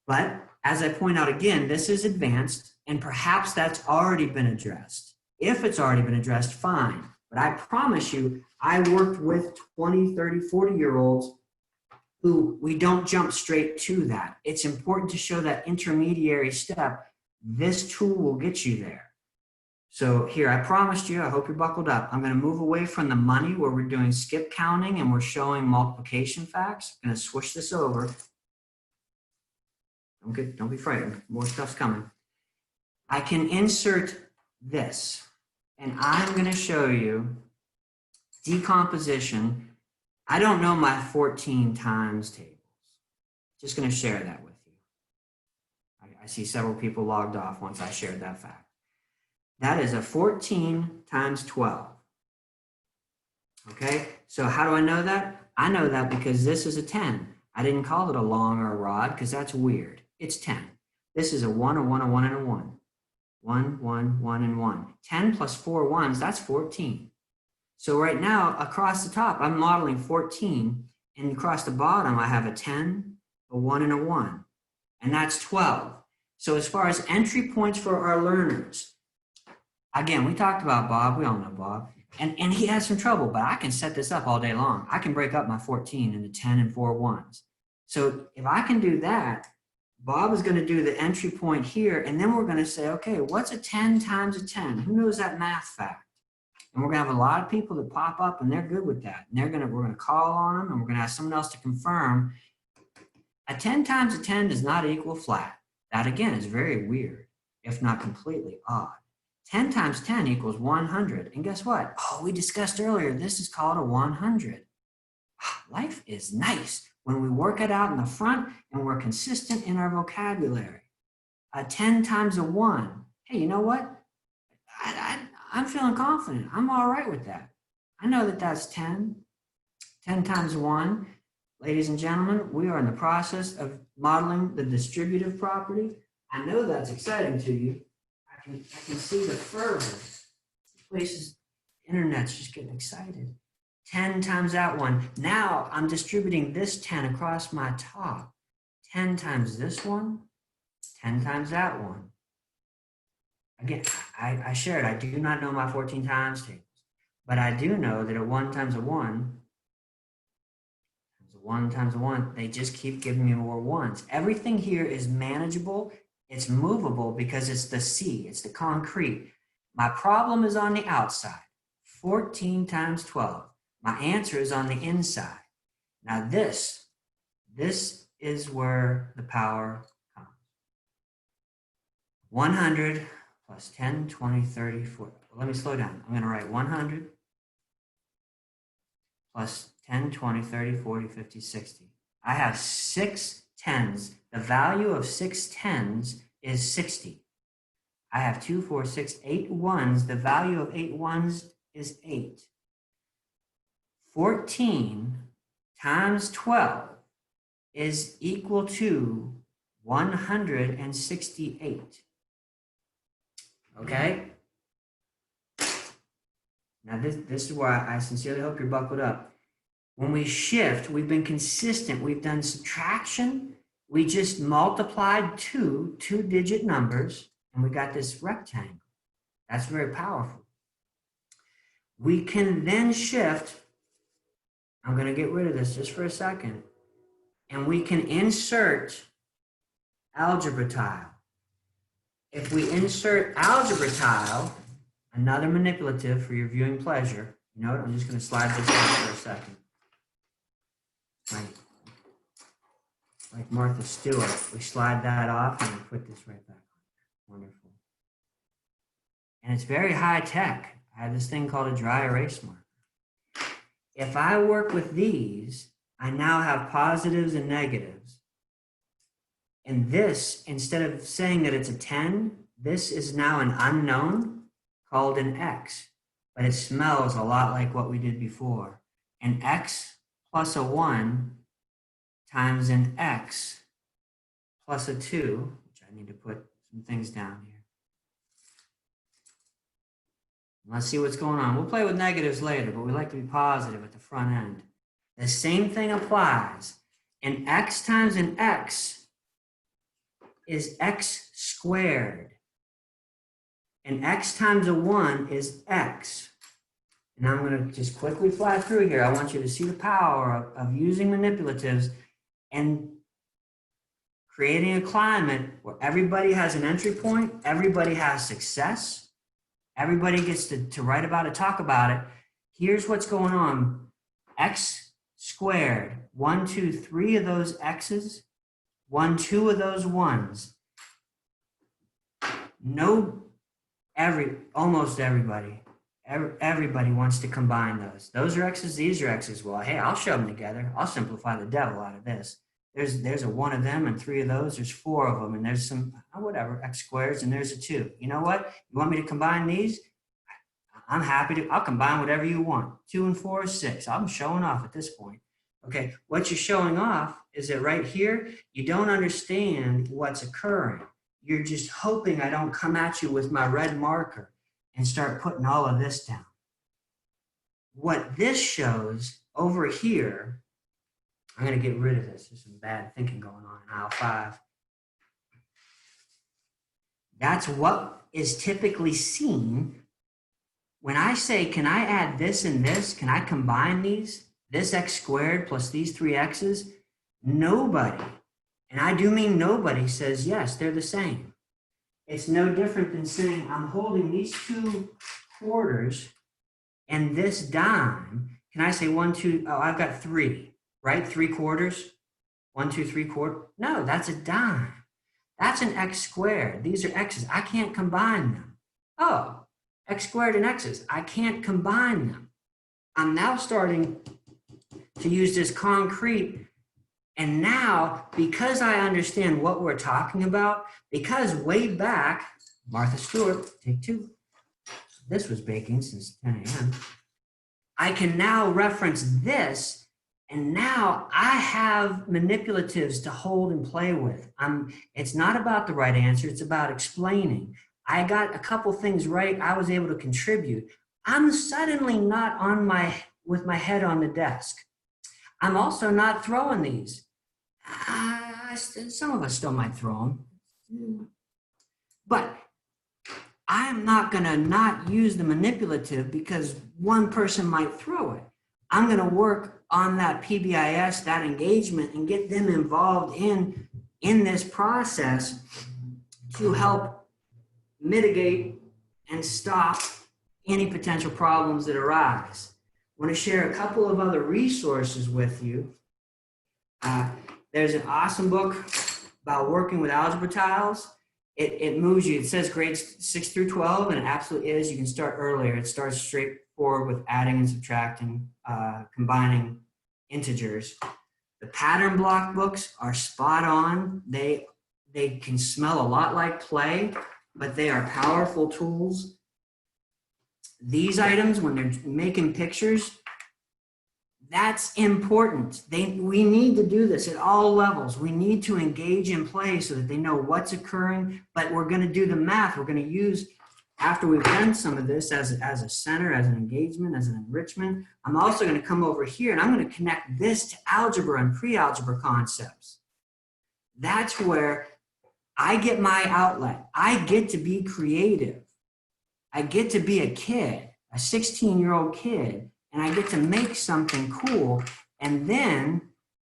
But as I point out again, this is advanced And perhaps that's already been addressed. If it's already been addressed, fine. But I promise you, I worked with 20, 30, 40-year-olds who we don't jump straight to that. It's important to show that intermediary step. This tool will get you there. So here, I promised you, I hope you're buckled up. I'm going to move away from the money where we're doing skip counting and we're showing multiplication facts. I'm going to switch this over. Don't be frightened. More stuff's coming. I can insert this, and I'm going to show you decomposition. I don't know my 14 times tables. Just going to share that with you. I see several people logged off once I shared that fact. That is a 14 times 12. Okay, so how do I know that? I know that because this is a 10. I didn't call it a long or a rod because that's weird. It's 10. This is a 1, a 1, a 1, and a 1. 1, 1, 1, and 1. 10 plus 4 ones, that's 14. So right now, across the top, I'm modeling 14. And across the bottom, I have a 10, a 1, and a 1. And that's 12. So as far as entry points for our learners, again, we talked about Bob. We all know Bob. And he has some trouble, but I can set this up all day long. I can break up my 14 into 10 and 4 ones. So if I can do that, Bob is going to do the entry point here, and then we're going to say, okay, what's a 10 times a 10? Who knows that math fact? And we're going to have a lot of people that pop up, and they're good with that. And we're going to call on them, and we're going to ask someone else to confirm. A 10 times a 10 does not equal flat. That, again, is very weird, if not completely odd. 10 times 10 equals 100. And guess what? Oh, we discussed earlier, this is called a 100. Life is nice when we work it out in the front and we're consistent in our vocabulary. A 10 times a 1. Hey, you know what? I'm feeling confident. I'm all right with that. I know that that's 10. 10 times 1. Ladies and gentlemen, we are in the process of modeling the distributive property. I know that's exciting to you. I can see the fervor. This place is, internet's just getting excited. 10 times that one. Now I'm distributing this 10 across my top. 10 times this one, 10 times that one. Again, I shared, I do not know my 14 times tables, but I do know that a 1 times a 1, times a 1 times a 1, they just keep giving me more ones. Everything here is manageable. It's movable because it's the C, it's the concrete. My problem is on the outside, 14 times 12. My answer is on the inside. Now this is where the power comes. 100 plus 10, 20, 30, 40. Well, let me slow down. I'm going to write 100 plus 10, 20, 30, 40, 50, 60. I have 6 tens. The value of 6 tens is 60. I have 2, 4, 6, 8 ones. The value of 8 ones is 8. 14 times 12 is equal to 168. Okay? Now this is why I sincerely hope you're buckled up. When we shift, we've been consistent. We've done subtraction. We just multiplied two-digit numbers, and we got this rectangle. That's very powerful. We can then shift. I'm going to get rid of this just for a second. And we can insert algebra tile. If we insert algebra tile, another manipulative for your viewing pleasure. You know what? I'm just going to slide this out for a second. Like Martha Stewart, we slide that off and we put this right back on. Wonderful. And it's very high tech. I have this thing called a dry erase marker. If I work with these, I now have positives and negatives. And this, instead of saying that it's a 10, this is now an unknown called an X. But it smells a lot like what we did before. An X plus a 1 times an X plus a 2, which I need to put some things down here. Let's see what's going on. We'll play with negatives later, but we like to be positive at the front end. The same thing applies. An X times an X is X squared. and x times a 1 is x. And I'm going to just quickly fly through here. I want you to see the power of using manipulatives and creating a climate where everybody has an entry point, everybody has success, everybody gets to write about it, talk about it. Here's what's going on. X squared, 1, 2, 3 of those x's, 1, 2 of those 1s. Almost everybody wants to combine those. Those are x's, these are x's. Well, hey, I'll shove them together. I'll simplify the devil out of this. There's a 1 of them and 3 of those. There's 4 of them, and there's some whatever x squares, and there's a 2. You know what? You want me to combine these? I'm happy to. I'll combine whatever you want. 2 and 4 is 6. I'm showing off at this point. Okay, what you're showing off is that right here, you don't understand what's occurring. You're just hoping I don't come at you with my red marker and start putting all of this down. What this shows over here, I'm going to get rid of this. There's some bad thinking going on in aisle 5. That's what is typically seen when I say, can I add this and this? Can I combine these? This x squared plus these 3 x's? Nobody, and I do mean nobody, says yes, they're the same. It's no different than saying I'm holding these 2 quarters and this dime. Can I say 1, 2, oh, I've got 3, right? 3 quarters, 1, 2, 3 quarters. No, that's a dime. That's an x squared. These are x's. I can't combine them. Oh, x squared and x's. I can't combine them. I'm now starting to use this concrete. And now, because I understand what we're talking about, because way back, Martha Stewart, take 2. This was baking since 10 a.m. I can now reference this, and now I have manipulatives to hold and play with. It's not about the right answer, it's about explaining. I got a couple things right, I was able to contribute. I'm suddenly not with my head on the desk. I'm also not throwing these. Some of us still might throw them. But I'm not going to not use the manipulative because one person might throw it. I'm going to work on that PBIS, that engagement, and get them involved in this process to help mitigate and stop any potential problems that arise. I want to share a couple of other resources with you. There's an awesome book about working with algebra tiles. It moves you. It says grades 6 through 12, and it absolutely is. You can start earlier. It starts straightforward with adding and subtracting, combining integers. The pattern block books are spot on. They can smell a lot like play, but they are powerful tools. These items, when they're making pictures, that's important. We need to do this at all levels. We need to engage in play so that they know what's occurring, but we're going to do the math. We're going to use, after we've done some of this as a center, as an engagement, as an enrichment, I'm also going to come over here and I'm going to connect this to algebra and pre-algebra concepts. That's where I get my outlet. I get to be creative. I get to be a kid, a 16-year-old kid, and I get to make something cool. And then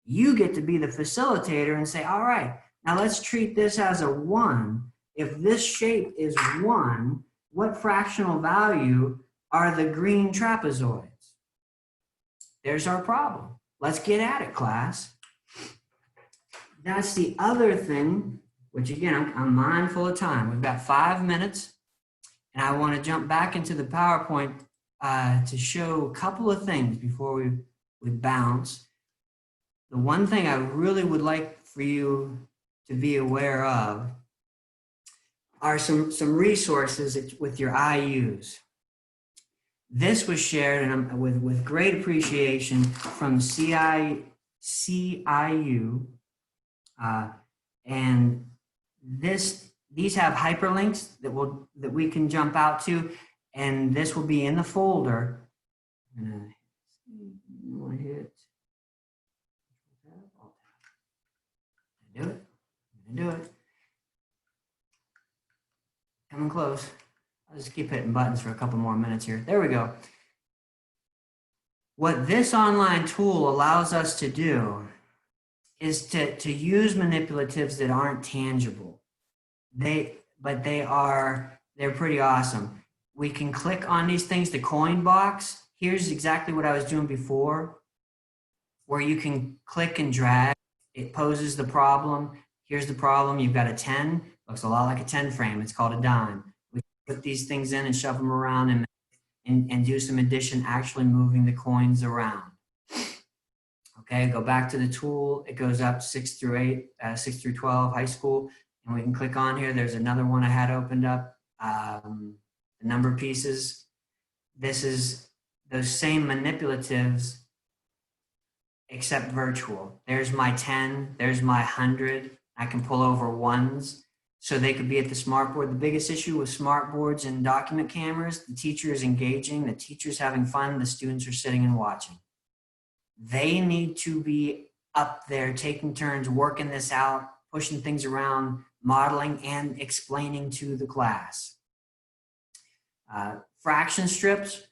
you get to be the facilitator and say, all right, now let's treat this as a 1. If this shape is 1, what fractional value are the green trapezoids? There's our problem. Let's get at it, class. That's the other thing, which again, I'm mindful of time. We've got 5 minutes, and I want to jump back into the PowerPoint to show a couple of things before we bounce. The one thing I really would like for you to be aware of are some resources with your IUs. This was shared and with great appreciation from CIU, and these have hyperlinks that we can jump out to. And this will be in the folder. I'm gonna hit. Do it. Coming close. I'll just keep hitting buttons for a couple more minutes here. There we go. What this online tool allows us to do is to use manipulatives that aren't tangible. But they're pretty awesome. We can click on these things, the coin box. Here's exactly what I was doing before, where you can click and drag. It poses the problem. Here's the problem. You've got a 10, looks a lot like a 10 frame. It's called a dime. We put these things in and shove them around and do some addition, actually moving the coins around. Okay, go back to the tool. It goes up 6 through 12, high school. And we can click on here. There's another one I had opened up, the number pieces. This is those same manipulatives, except virtual. There's my 10, there's my 100. I can pull over ones. So they could be at the smartboard. The biggest issue with smartboards and document cameras, the teacher is engaging, the teacher's having fun, the students are sitting and watching. They need to be up there taking turns, working this out, pushing things around, modeling and explaining to the class. Fraction strips,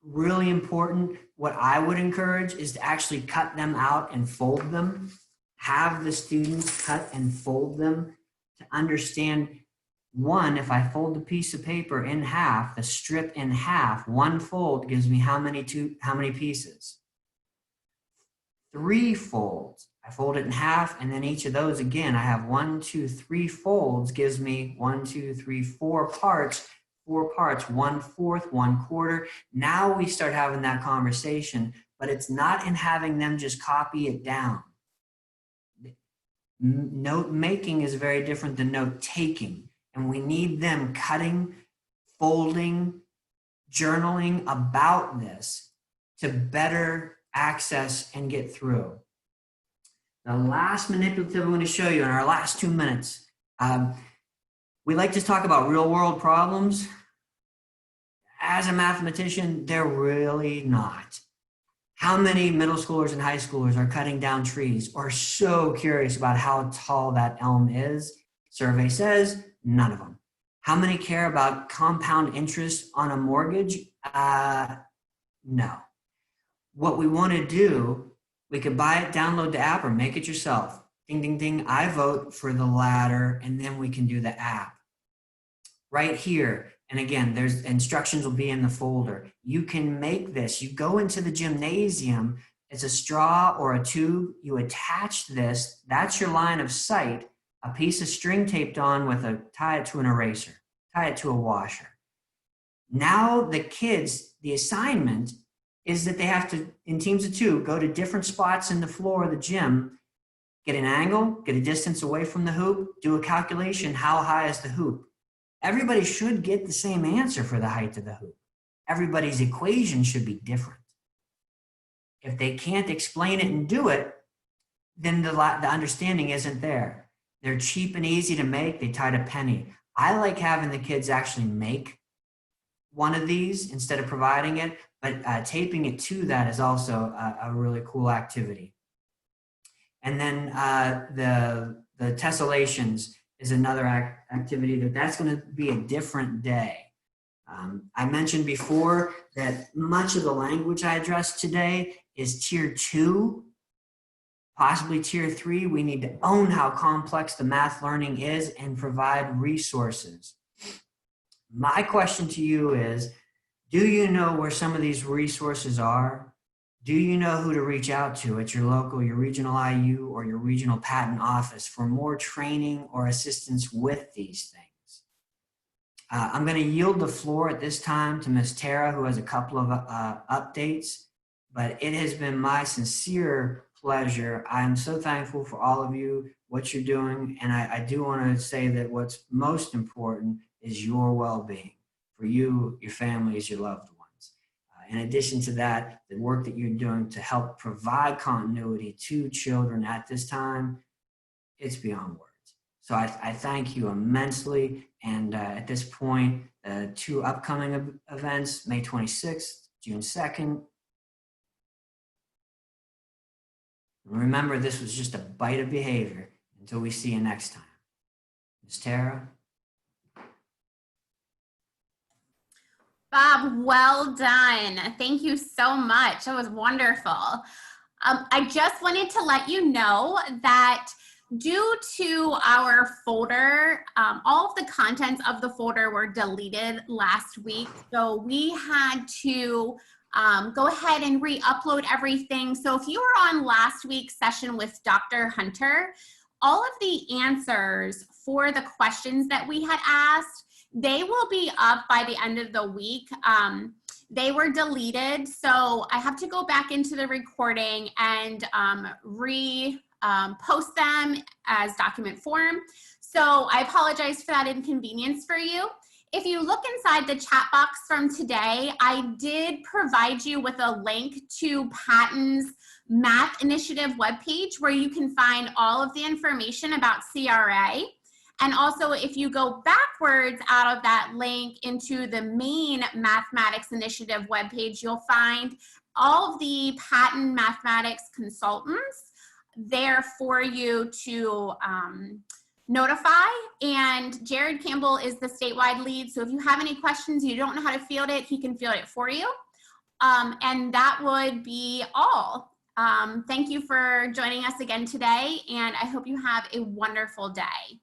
really important. What I would encourage is to actually cut them out and fold them. Have the students cut and fold them to understand, one, if I fold the piece of paper in half, the strip in half, one fold gives me how many pieces? 3 folds. I fold it in half, and then each of those, again, I have 1, 2, 3 folds gives me 1, 2, 3, 4 parts, 1/4, 1/4. Now we start having that conversation, but it's not in having them just copy it down. Note making is very different than note taking, and we need them cutting, folding, journaling about this to better access and get through. The last manipulative I'm going to show you in our last 2 minutes. We like to talk about real world problems. As a mathematician, they're really not. How many middle schoolers and high schoolers are cutting down trees or so curious about how tall that elm is? Survey says none of them. How many care about compound interest on a mortgage? No. What we want to do, we could buy it, download the app, or make it yourself. Ding, ding, ding. I vote for the latter, and then we can do the app. Right here, and again, there's instructions will be in the folder. You can make this. You go into the gymnasium. It's a straw or a tube. You attach this. That's your line of sight. A piece of string taped on with tie it to an eraser. Tie it to a washer. Now the kids, the assignment is that they have to, in teams of 2, go to different spots in the floor of the gym, get an angle, get a distance away from the hoop, do a calculation. How high is the hoop? Everybody should get the same answer for the height of the hoop. Everybody's equation should be different. If they can't explain it and do it, then the understanding isn't there. They're cheap and easy to make. They tie a penny. I like having the kids actually make one of these instead of providing it, but taping it to that is also a really cool activity. And then the tessellations is another activity that's going to be a different day. I mentioned before that much of the language I addressed today is tier 2, possibly tier 3. We need to own how complex the math learning is and provide resources. My question to you is, do you know where some of these resources are? Do you know who to reach out to at your local, your regional IU, or your regional patent office for more training or assistance with these things? I'm going to yield the floor at this time to Ms. Tara, who has a couple of updates, but it has been my sincere pleasure. I am so thankful for all of you, what you're doing, and I do want to say that what's most important is your well-being for you, your families, your loved ones. In addition to that, the work that you're doing to help provide continuity to children at this time, it's beyond words. So I thank you immensely. And at this point, 2 upcoming events, May 26th, June 2nd. Remember, this was just a bite of behavior until we see you next time. Ms. Tara? Bob, well done. Thank you so much. It was wonderful. I just wanted to let you know that due to our folder, all of the contents of the folder were deleted last week. So we had to go ahead and re-upload everything. So if you were on last week's session with Dr. Hunter, all of the answers for the questions that we had asked, they will be up by the end of the week. They were deleted, so I have to go back into the recording and post them as document form. So I apologize for that inconvenience for you. If you look inside the chat box from today, I did provide you with a link to Patton's Math Initiative webpage where you can find all of the information about CRA. And also, if you go backwards out of that link into the main Mathematics Initiative webpage, you'll find all of the Patton Mathematics consultants there for you to notify. And Jared Campbell is the statewide lead. So if you have any questions, you don't know how to field it, he can field it for you. And that would be all. Thank you for joining us again today, and I hope you have a wonderful day.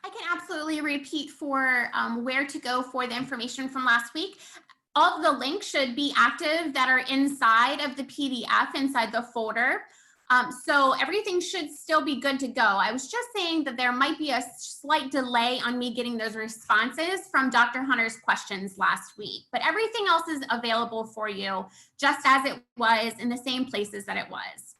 I can absolutely repeat for where to go for the information from last week. All of the links should be active that are inside of the PDF, inside the folder. So everything should still be good to go. I was just saying that there might be a slight delay on me getting those responses from Dr. Hunter's questions last week, but everything else is available for you just as it was in the same places that it was.